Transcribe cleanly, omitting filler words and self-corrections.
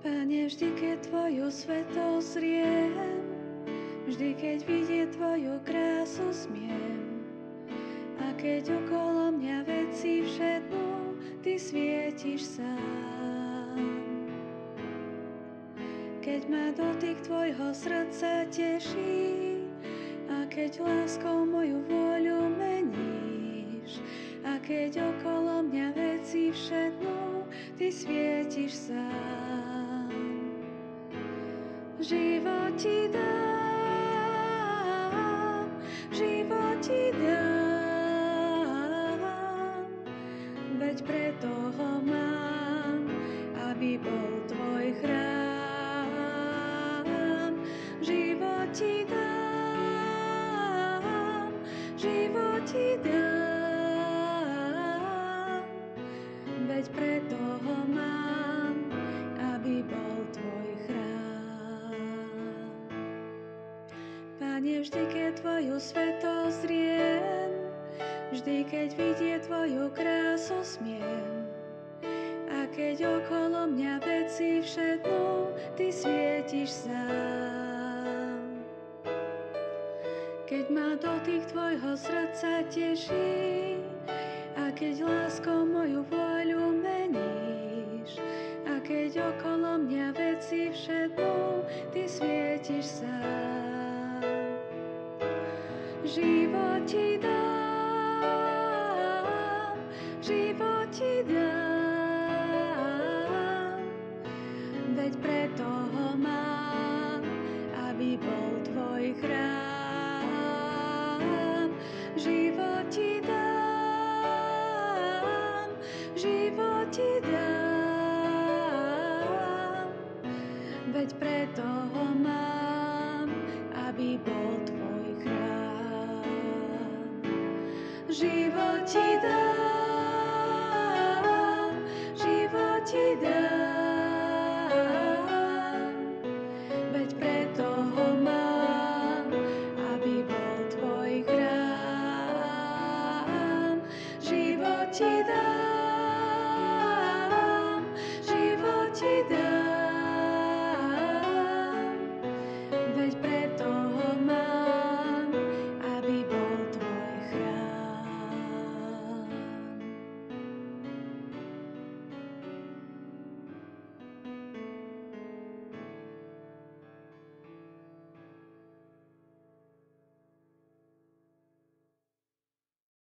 Pane, vždy, keď Tvoju svetosť zriem, vždy, keď vidieť Tvoju krásu smiem, a keď okolo mňa veci všetnú, Ty svietiš sám. Keď ma dotyk Tvojho srdca teší, a keď láskou moju vôľu meníš, a keď okolo mňa veci všetnú, Ty svietiš sám. Život Ti dám, život Ti dám, veď preto ho mám, aby bol Tvoj chrám. Život Ti dám, život Ti dám, veď preto ho mám, aby bol Tvoj chrám. Pane, vždy, keď Tvoju svetosť zriem, vždy, keď vidieť Tvoju krásu smiem, a keď okolo mňa veci všetnú, Ty svietiš sám. Keď ma dotyk Tvojho srdca teší, a keď láskou moju vôľu meníš, a keď okolo mňa veci všetnú, Ty svietiš sám. Život Ti dám, život Ti dám, veď preto ho mám, aby bol Tvoj chrám. Život Ti dám, život Ti dám, veď preto ho mám, aby bol Tvoj chrám. Život Ti dám, život Ti dám, veď preto ho mám, aby bol Tvoj chrám. Život Ti dám, život Ti dám,